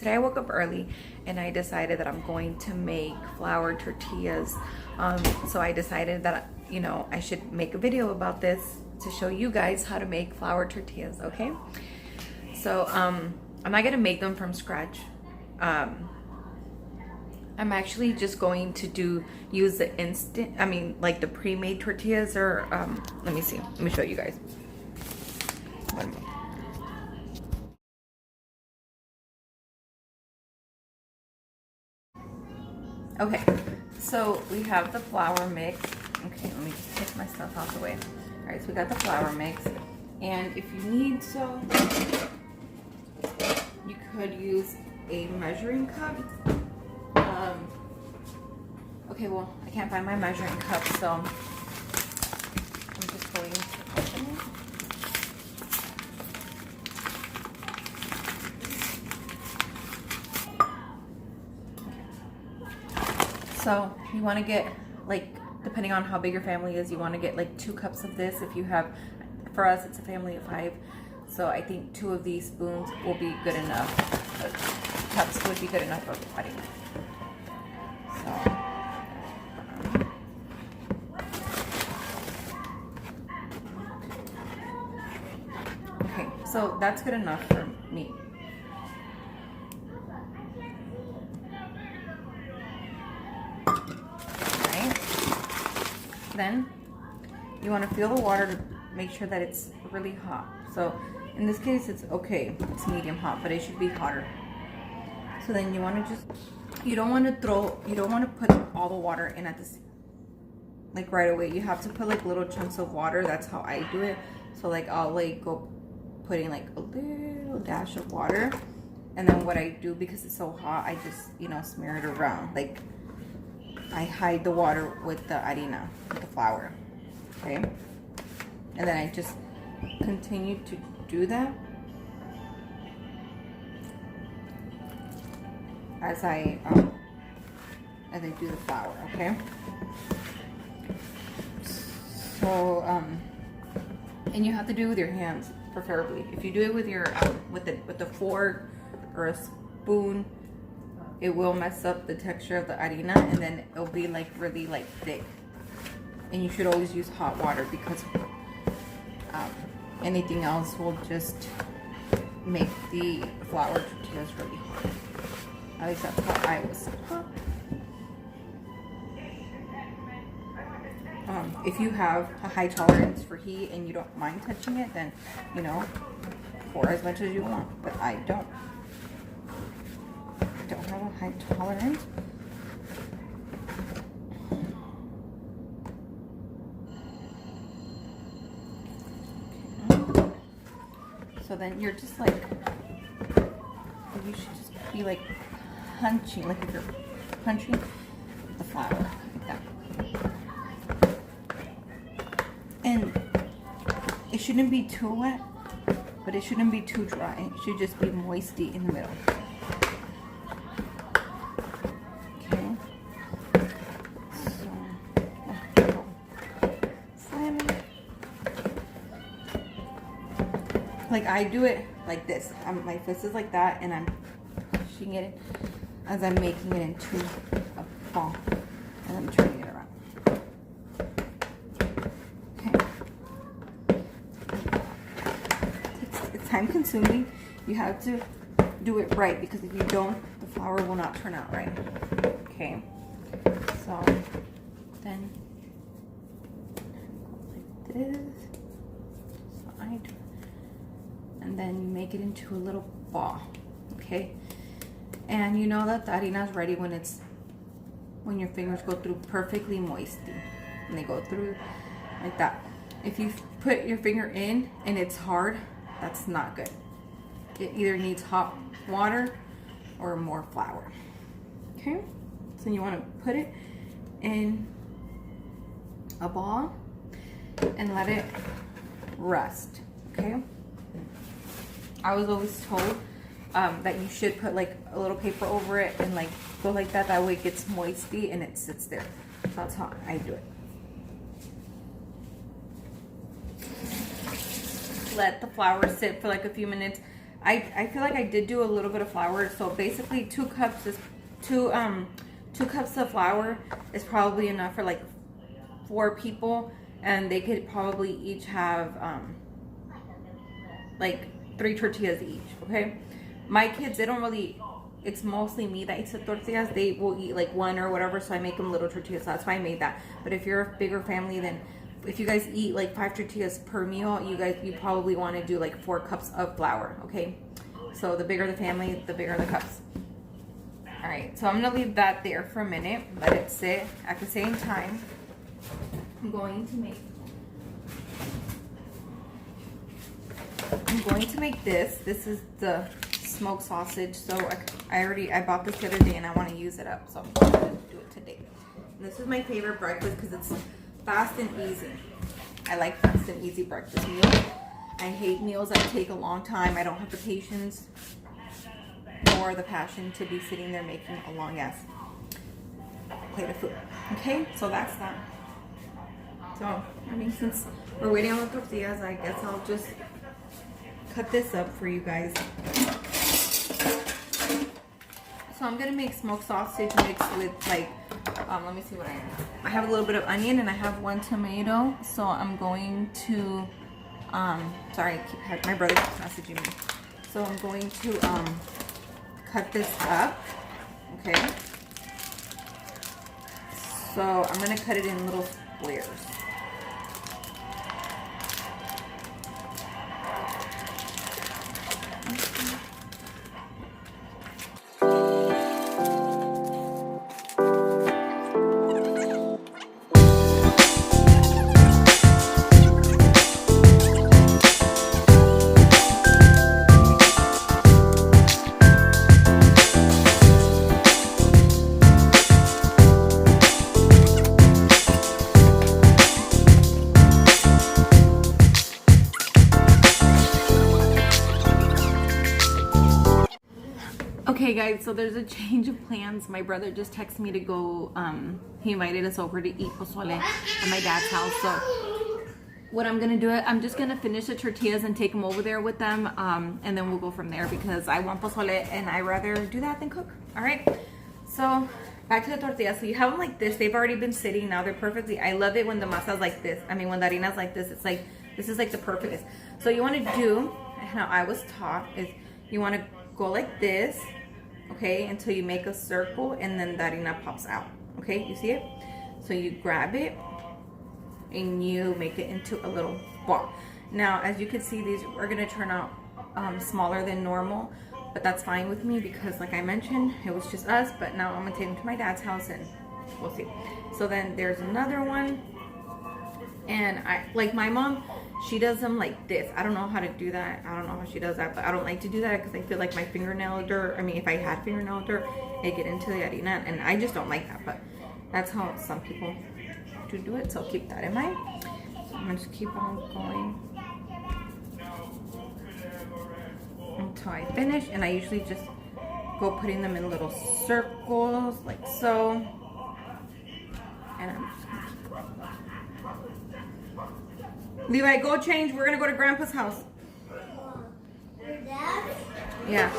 Today I woke up early and I decided that I'm going to make flour tortillas. So I decided that, you know, I should make a video about this to show you guys how to make flour tortillas, okay? So I'm not gonna make them from scratch. I'm actually just going to use the like the pre-made tortillas, or let me see, let me show you guys. One moment. Okay, so we have the flour mix. Okay, let me just take my stuff out the way. All right, so we got the flour mix, and if you need so, you could use a measuring cup. Okay, well, I can't find my measuring cup, so I'm just going to open it. So you want to get, like, depending on how big your family is, you want to get like 2 cups of this. If you have, for us, it's a family of 5. So I think 2 of these spoons will be good enough. Cups would be good enough for everybody. So. Okay, so that's good enough for me. Then you want to feel the water to make sure that it's really hot. So in this case, it's okay, it's medium hot, but it should be hotter. So then you want to just, you don't want to put all the water in at this, like right away. You have to put like little chunks of water. That's how I do it. So like I'll like go putting like a little dash of water, and then what I do, because it's so hot, I just, you know, smear it around. Like I hide the water with the harina, with the flour, okay? And then I just continue to do that as I do the flour, okay? So, and you have to do it with your hands, preferably. If you do it with your with the fork or a spoon, it will mess up the texture of the harina, and then it'll be like really like thick. And you should always use hot water, because anything else will just make the flour tortillas really hot. At least that's how I was taught. If you have a high tolerance for heat and you don't mind touching it, then, you know, pour as much as you want. But I don't have a high tolerance. Okay. So then you're just like, you should just be like punching, like if you're punching the flour like that. And it shouldn't be too wet, but it shouldn't be too dry. It should just be moisty in the middle. Like I do it like this. My fist is like that, and I'm pushing it as I'm making it into a ball, and I'm turning it around. Okay. It's time consuming. You have to do it right, because if you don't, the flour will not turn out right. Okay. So then like this. And then you make it into a little ball, okay? And you know that the harina is ready when your fingers go through perfectly moisty, and they go through like that. If you put your finger in and it's hard, that's not good. It either needs hot water or more flour, okay? So you want to put it in a ball and let it rest, okay? I was always told that you should put like a little paper over it and like go like that. That way it gets moisty and it sits there. So that's how I do it. Let the flour sit for like a few minutes. I feel like I did do a little bit of flour. So basically 2 cups is 2 cups of flour is probably enough for like 4 people, and they could probably each have like 3 tortillas each. Okay, my kids, they don't really, it's mostly me that eats the tortillas. They will eat like 1 or whatever, so I make them little tortillas. So that's why I made that. But if you're a bigger family, then if you guys eat like 5 tortillas per meal, you probably want to do like 4 cups of flour. Okay, so the bigger the family, the bigger the cups. All right, so I'm gonna leave that there for a minute, let it sit. At the same time, I'm going to make this. This is the smoked sausage. So I bought this the other day and I want to use it up. So I'm going to do it today. And this is my favorite breakfast because it's fast and easy. I like fast and easy breakfast meals. I hate meals that take a long time. I don't have the patience or the passion to be sitting there making a long ass plate of food. Okay, so that's that. So, I mean, since we're waiting on the tortillas, I guess I'll just cut this up for you guys. So I'm gonna make smoked sausage mixed with like, let me see what I have a little bit of onion and I have 1 tomato. So I'm going to, sorry, my brother keeps messaging me. So I'm going to cut this up, okay? So I'm gonna cut it in little squares. Okay guys, so there's a change of plans. My brother just texted me to go, he invited us over to eat pozole at my dad's house. So what I'm gonna do, I'm just gonna finish the tortillas and take them over there with them, and then we'll go from there because I want pozole and I rather do that than cook. All right, so back to the tortillas. So you have them like this. They've already been sitting now. They're perfectly, I love it when the masa's like this. I mean, when the harina's like this, it's like, this is like the perfectest. So you want to do, how I was taught, is you want to go like this, okay, until you make a circle and then the harina pops out. Okay, you see it? So you grab it and you make it into a little ball. Now, as you can see, these are gonna turn out smaller than normal, but that's fine with me because, like I mentioned, it was just us. But now I'm gonna take them to my dad's house and we'll see. So then there's another one, and I like my mom. She does them like this. I don't know how to do that. I don't know how she does that, but I don't like to do that because I feel like my fingernail dirt, I mean, if I had fingernail dirt, it'd get into the harina, and I just don't like that. But that's how some people do it, so keep that in mind. So I'm gonna just keep on going until I finish, and I usually just go putting them in little circles like so, and I'm just gonna keep going. Levi, go change. We're gonna go to Grandpa's house. Your dad? Yeah.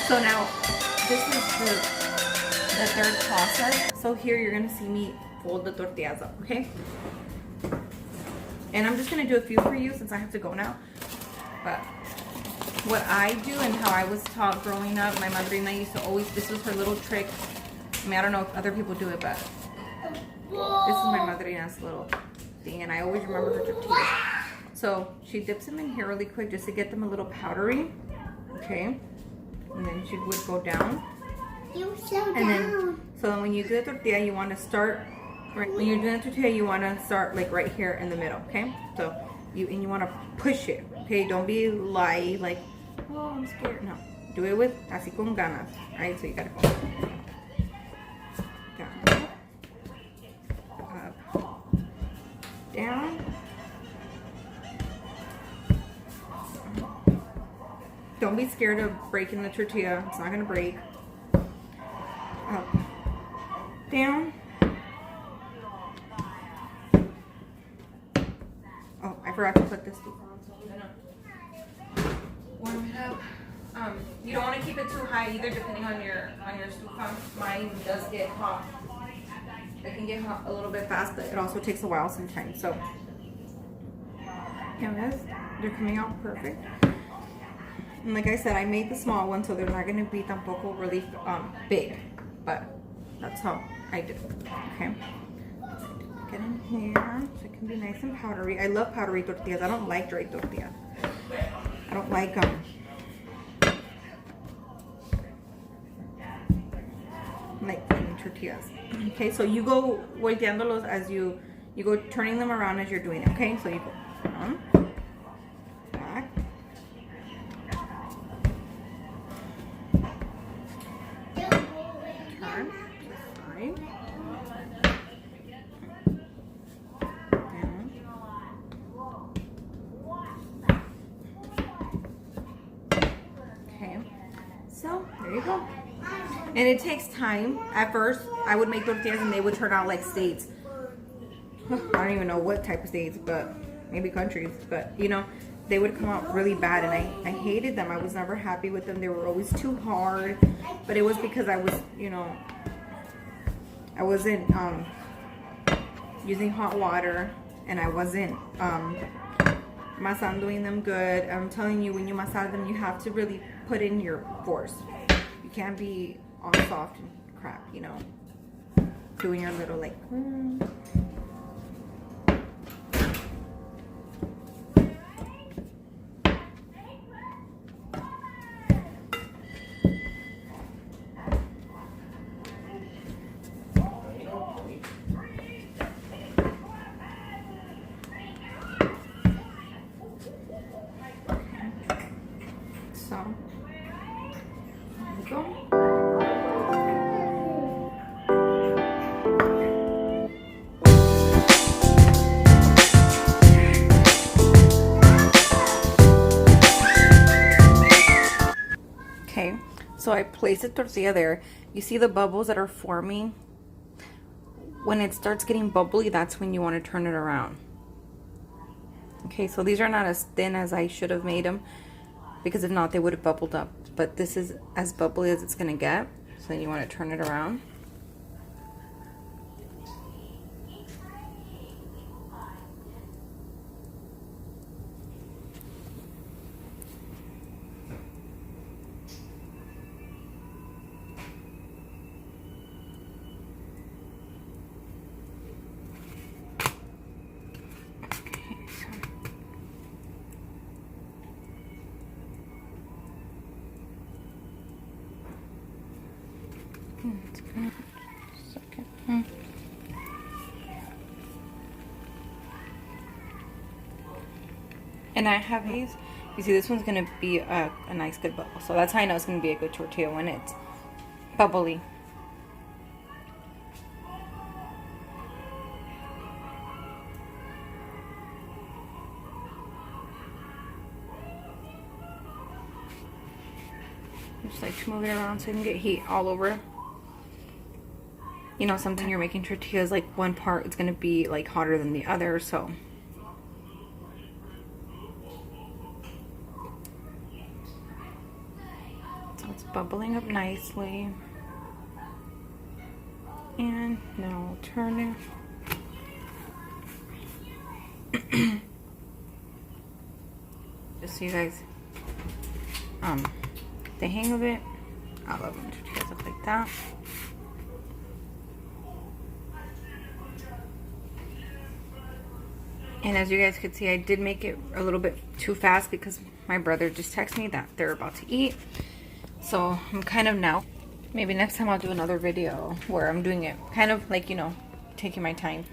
So now, this is the third process. So here you're gonna see me fold the tortillas up, okay? And I'm just gonna do a few for you since I have to go now. But what I do and how I was taught growing up, my madrina used to always, this was her little trick. I mean, I don't know if other people do it, but this is my madrina's little thing, and I always remember her tortillas. So she dips them in here really quick just to get them a little powdery. Okay, and then she would go down. You slow And down. then, so then when you do the tortilla, you want to start, right, when you're doing the tortilla, you want to start like right here in the middle, okay? So you want to push it, okay? Don't be like, oh, I'm scared. No, do it with así con ganas, right? So you gotta go down, up, down. Don't be scared of breaking the tortilla. It's not gonna break. Up, down. Oh, I forgot to put this stuff on, so I'm gonna warm it up. You don't want to keep it too high either, depending on your stufa. Mine does get hot. It can get hot a little bit fast, but it also takes a while sometimes. So, yeah, guys, they're coming out perfect. And like I said, I made the small one, so they're not going to be tampoco really big. But that's how I do it. Okay. Get in here so it can be nice and powdery. I love powdery tortillas. I don't like dry tortillas. I don't like plain tortillas. Okay, so you go volteándolos as you go turning them around as you're doing it. Okay, so you go down, back, turn to the side, down. Okay, so there you go. And it takes time. At first, I would make tortillas and they would turn out like states. I don't even know what type of states, but maybe countries. But, you know, they would come out really bad and I hated them. I was never happy with them. They were always too hard. But it was because I was, you know, I wasn't using hot water and I wasn't masandoing them good. I'm telling you, when you massage them, you have to really put in your force. You can't be all soft and crap, you know, doing your little like so there we go. Okay, so I place the tortilla there. You see the bubbles that are forming? When it starts getting bubbly, that's when you want to turn it around. Okay, so these are not as thin as I should have made them, because if not, they would have bubbled up. But this is as bubbly as it's going to get, so then you want to turn it around. And I have these. You see, this one's gonna be a nice good bubble. So that's how I know it's gonna be a good tortilla, when it's bubbly. Just like to move it around so you can get heat all over. You know, sometimes you're making tortillas, like one part is gonna be like hotter than the other, so. So it's bubbling up nicely. And now we'll turn it. Just so you guys the hang of it. I love when tortillas look like that. And as you guys could see, I did make it a little bit too fast because my brother just texted me that they're about to eat. So I'm kind of now, maybe next time I'll do another video where I'm doing it kind of like, you know, taking my time.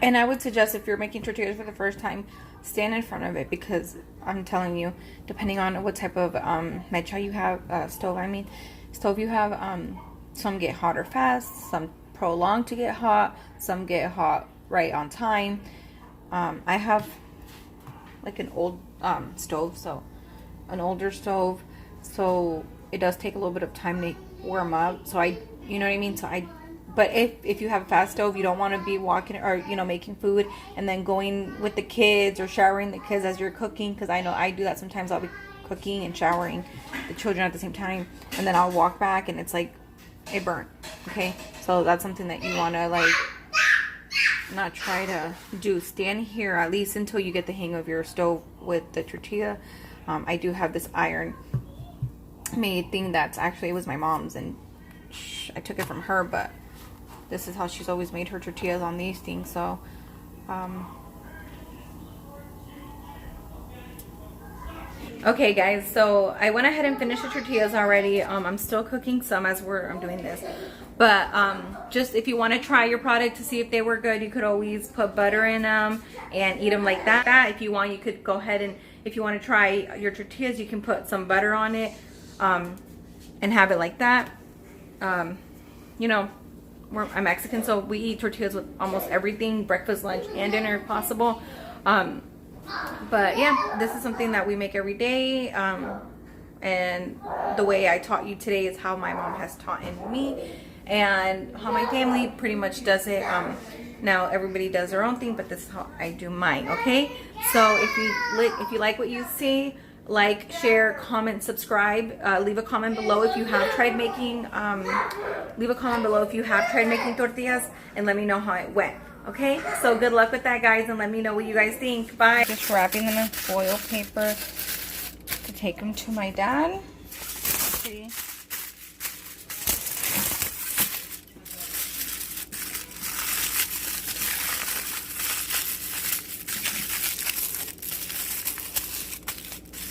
And I would suggest if you're making tortillas for the first time, stand in front of it, because I'm telling you, depending on what type of mecha you have, stove you have, some get hotter fast, some prolong to get hot, some get hot right on time. I have like an old stove, so an older stove, so it does take a little bit of time to warm up. So you know what I mean? But if you have a fast stove, you don't want to be walking or, you know, making food and then going with the kids or showering the kids as you're cooking. Because I know I do that sometimes. I'll be cooking and showering the children at the same time. And then I'll walk back and it's like it burnt. Okay? So that's something that you want to like not try to do. Stand here at least until you get the hang of your stove with the tortilla. I do have this iron made thing that's actually, it was my mom's and I took it from her, but this is how she's always made her tortillas on these things. So okay guys, so I went ahead and finished the tortillas already. I'm still cooking some as I'm doing this, but just if you want to try your product to see if they were good, you could always put butter in them and eat them like that. If you want, you could go ahead and, if you want to try your tortillas, you can put some butter on it and have it like that. You know, I'm Mexican, so we eat tortillas with almost everything, breakfast, lunch, and dinner if possible. But yeah, this is something that we make every day. And the way I taught you today is how my mom has taught in me and how my family pretty much does it. Now everybody does their own thing, but this is how I do mine, okay? So if you like what you see, like, share, comment, subscribe. Leave a comment below if you have tried making tortillas, and let me know how it went. Okay, so good luck with that, guys, and let me know what you guys think. Bye. Just wrapping them in foil paper to take them to my dad. See.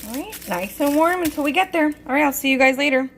All right, nice and warm until we get there. All right, I'll see you guys later.